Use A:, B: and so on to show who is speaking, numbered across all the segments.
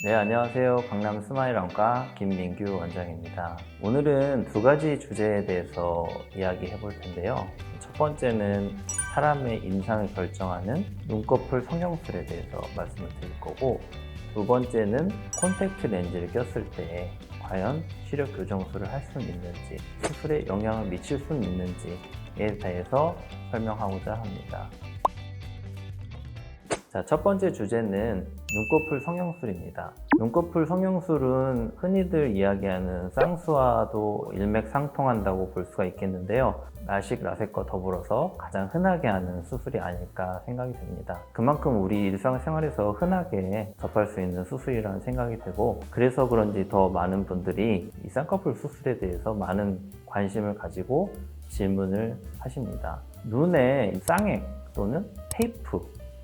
A: 네, 안녕하세요. 강남 스마일안과 김민규 원장입니다. 오늘은 두 가지 주제에 대해서 이야기해 볼 텐데요. 첫 번째는 사람의 인상을 결정하는 눈꺼풀 성형술에 대해서 말씀을 드릴 거고, 두 번째는 콘택트 렌즈를 꼈을 때 과연 시력 교정술을 할 수는 있는지, 수술에 영향을 미칠 수는 있는지에 대해서 설명하고자 합니다. 자, 첫 번째 주제는 눈꺼풀 성형술입니다. 눈꺼풀 성형술은 흔히들 이야기하는 쌍수와도 일맥상통한다고 볼 수가 있겠는데요. 라식, 라섹과 더불어서 가장 흔하게 하는 수술이 아닐까 생각이 듭니다. 그만큼 우리 일상생활에서 흔하게 접할 수 있는 수술이라는 생각이 들고, 그래서 그런지 더 많은 분들이 이 쌍꺼풀 수술에 대해서 많은 관심을 가지고 질문을 하십니다. 눈에 쌍액 또는 테이프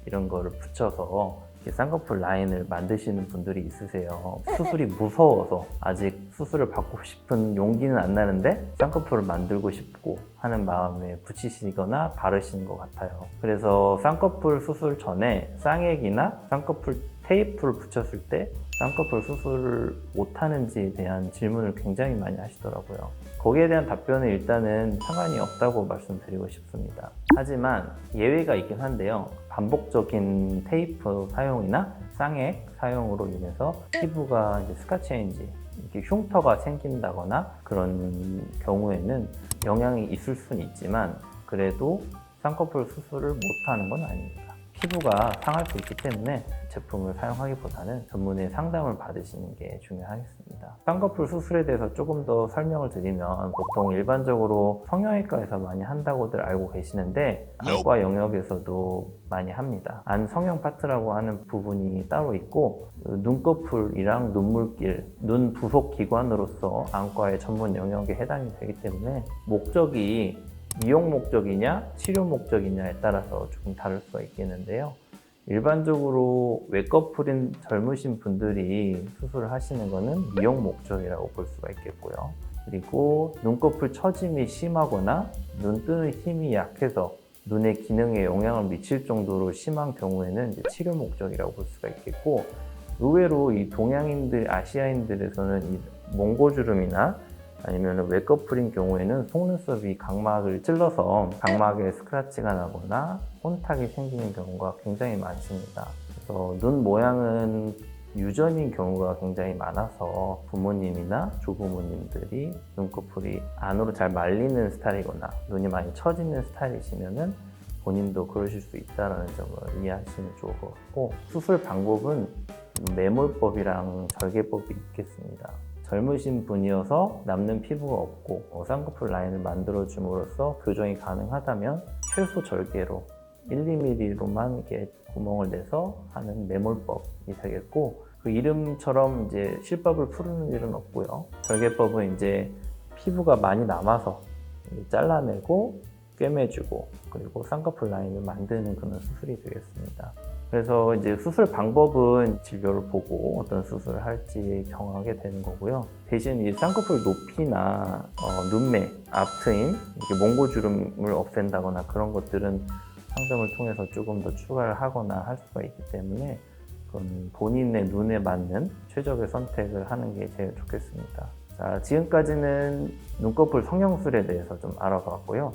A: 이런 거를 붙여서 쌍꺼풀 라인을 만드시는 분들이 있으세요. 수술이 무서워서 아직 수술을 받고 싶은 용기는 안 나는데 쌍꺼풀을 만들고 싶고 하는 마음에 붙이시거나 바르시는 것 같아요. 그래서 쌍꺼풀 수술 전에 쌍액이나 쌍꺼풀 테이프를 붙였을 때 쌍꺼풀 수술을 못하는지에 대한 질문을 굉장히 많이 하시더라고요. 거기에 대한 답변은 일단은 상관이 없다고 말씀드리고 싶습니다. 하지만 예외가 있긴 한데요. 반복적인 테이프 사용이나 쌍액 사용으로 인해서 피부가 이제 스카치인지 이렇게 흉터가 생긴다거나 그런 경우에는 영향이 있을 수는 있지만, 그래도 쌍꺼풀 수술을 못하는 건 아닙니다. 피부가 상할 수 있기 때문에 제품을 사용하기보다는 전문의 상담을 받으시는 게 중요하겠습니다. 쌍꺼풀 수술에 대해서 조금 더 설명을 드리면, 보통 일반적으로 성형외과에서 많이 한다고들 알고 계시는데 안과 영역에서도 많이 합니다. 안 성형 파트라고 하는 부분이 따로 있고, 눈꺼풀이랑 눈물길, 눈 부속 기관으로서 안과의 전문 영역에 해당이 되기 때문에 목적이 미용 목적이냐 치료 목적이냐에 따라서 조금 다를 수가 있겠는데요. 일반적으로 외꺼풀인 젊으신 분들이 수술을 하시는 것은 미용 목적이라고 볼 수가 있겠고요. 그리고 눈꺼풀 처짐이 심하거나 눈 뜨는 힘이 약해서 눈의 기능에 영향을 미칠 정도로 심한 경우에는 이제 치료 목적이라고 볼 수가 있겠고, 의외로 이 동양인들, 아시아인들에서는 이 몽고주름이나 아니면 외꺼풀인 경우에는 속눈썹이 각막을 찔러서 각막에 스크래치가 나거나 혼탁이 생기는 경우가 굉장히 많습니다. 그래서 눈 모양은 유전인 경우가 굉장히 많아서 부모님이나 조부모님들이 눈꺼풀이 안으로 잘 말리는 스타일이거나 눈이 많이 처지는 스타일이시면은 본인도 그러실 수 있다는 점을 이해하시면 좋을 것 같고, 수술 방법은 매몰법이랑 절개법이 있겠습니다. 젊으신 분이어서 남는 피부가 없고 쌍꺼풀 라인을 만들어줌으로써 교정이 가능하다면 최소 절개로 1, 2mm로만 이렇게 구멍을 내서 하는 매몰법이 되겠고, 그 이름처럼 이제 실밥을 푸르는 일은 없고요. 절개법은 이제 피부가 많이 남아서 잘라내고 꿰매주고 그리고 쌍꺼풀 라인을 만드는 그런 수술이 되겠습니다. 그래서 이제 수술 방법은 진료를 보고 어떤 수술을 할지 정하게 되는 거고요. 대신 이 쌍꺼풀 높이나 눈매, 앞트임, 이렇게 몽고주름을 없앤다거나 그런 것들은 상담을 통해서 조금 더 추가를 하거나 할 수가 있기 때문에 그건 본인의 눈에 맞는 최적의 선택을 하는 게 제일 좋겠습니다. 자, 지금까지는 눈꺼풀 성형술에 대해서 좀 알아봤고요.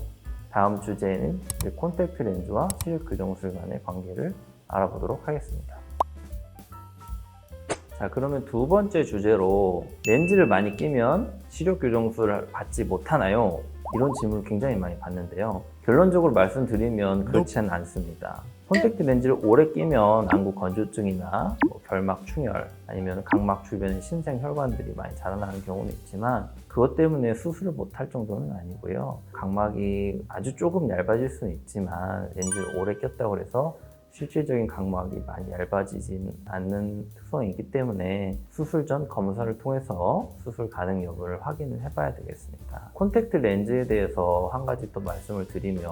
A: 다음 주제는 콘택트 렌즈와 시력 교정술 간의 관계를 알아보도록 하겠습니다. 자, 그러면 두 번째 주제로 렌즈를 많이 끼면 시력 교정술을 받지 못하나요? 이런 질문을 굉장히 많이 받는데요. 결론적으로 말씀드리면 그렇지는 않습니다. 콘택트 렌즈를 오래 끼면 안구 건조증이나 결막 충혈 아니면 각막 주변에 신생 혈관들이 많이 자라나는 경우는 있지만, 그것 때문에 수술을 못할 정도는 아니고요. 각막이 아주 조금 얇아질 수는 있지만 렌즈를 오래 꼈다고 해서 실질적인 각막이 많이 얇아지진 않는 특성이 있기 때문에 수술 전 검사를 통해서 수술 가능 여부를 확인을 해봐야 되겠습니다. 콘택트 렌즈에 대해서 한 가지 또 말씀을 드리면,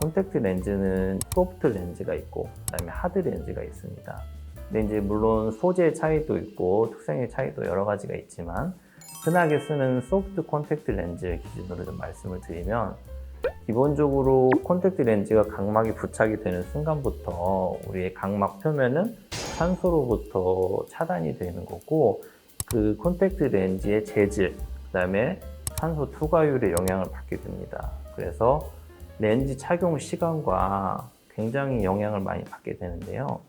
A: 콘택트 렌즈는 소프트 렌즈가 있고 그다음에 하드 렌즈가 있습니다. 근데 이제 물론 소재 차이도 있고 특성의 차이도 여러 가지가 있지만, 흔하게 쓰는 소프트 콘택트 렌즈를 기준으로 좀 말씀을 드리면, 기본적으로 콘택트 렌즈가 각막에 부착이 되는 순간부터 우리의 각막 표면은 산소로부터 차단이 되는 거고, 그 콘택트 렌즈의 재질, 그다음에 산소 투과율에 영향을 받게 됩니다. 그래서 렌즈 착용 시간과 굉장히 영향을 많이 받게 되는데요.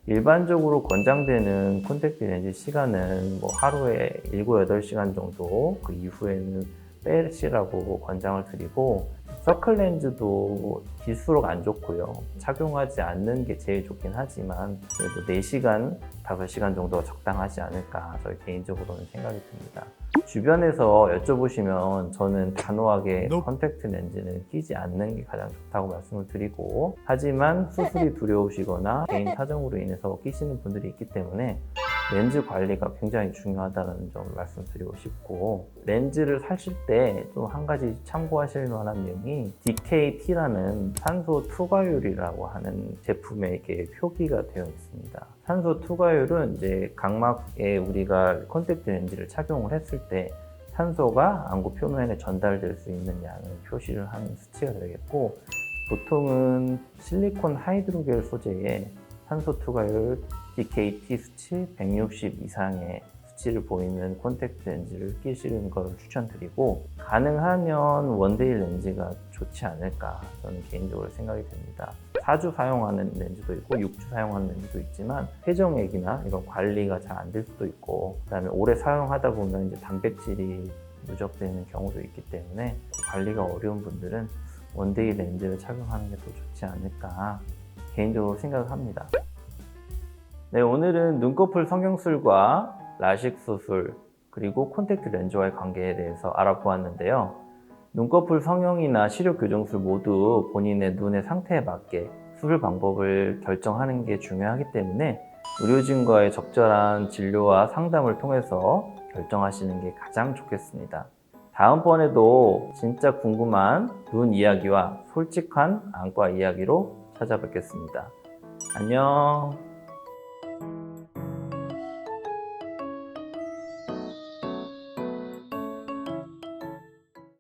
A: 일반적으로 권장되는 콘택트 렌즈 시간은 뭐 하루에 7, 8시간 정도, 그 이후에는 빼시라고 권장을 드리고, 서클 렌즈도 길수록 안 좋고요. 착용하지 않는 게 제일 좋긴 하지만 그래도 4시간, 5시간 정도가 적당하지 않을까 저희 개인적으로는 생각이 듭니다. 주변에서 여쭤보시면 저는 단호하게 컨택트 렌즈는 끼지 않는 게 가장 좋다고 말씀을 드리고, 하지만 수술이 두려우시거나 개인 사정으로 인해서 끼시는 분들이 있기 때문에 렌즈 관리가 굉장히 중요하다는 점을 말씀드리고 싶고, 렌즈를 사실 때 좀 한 가지 참고하실 만한 내용이 DKT라는 산소 투과율이라고 하는 제품에 이렇게 표기가 되어 있습니다. 산소 투과율은 이제 각막에 우리가 콘택트 렌즈를 착용을 했을 때 산소가 안구 표면에 전달될 수 있는 양을 표시를 하는 수치가 되겠고, 보통은 실리콘 하이드로겔 소재의 산소 투과율 DKT 수치 160 이상의 수치를 보이는 콘택트 렌즈를 끼시는 걸 추천드리고, 가능하면 원데이 렌즈가 좋지 않을까 저는 개인적으로 생각이 됩니다. 4주 사용하는 렌즈도 있고 6주 사용하는 렌즈도 있지만 회정액이나 이런 관리가 잘 안 될 수도 있고, 그다음에 오래 사용하다 보면 이제 단백질이 누적되는 경우도 있기 때문에 관리가 어려운 분들은 원데이 렌즈를 착용하는 게 더 좋지 않을까 개인적으로 생각을 합니다. 네, 오늘은 눈꺼풀 성형술과 라식 수술, 그리고 콘택트 렌즈와의 관계에 대해서 알아보았는데요. 눈꺼풀 성형이나 시력 교정술 모두 본인의 눈의 상태에 맞게 수술 방법을 결정하는 게 중요하기 때문에 의료진과의 적절한 진료와 상담을 통해서 결정하시는 게 가장 좋겠습니다. 다음번에도 진짜 궁금한 눈 이야기와 솔직한 안과 이야기로 찾아뵙겠습니다. 안녕.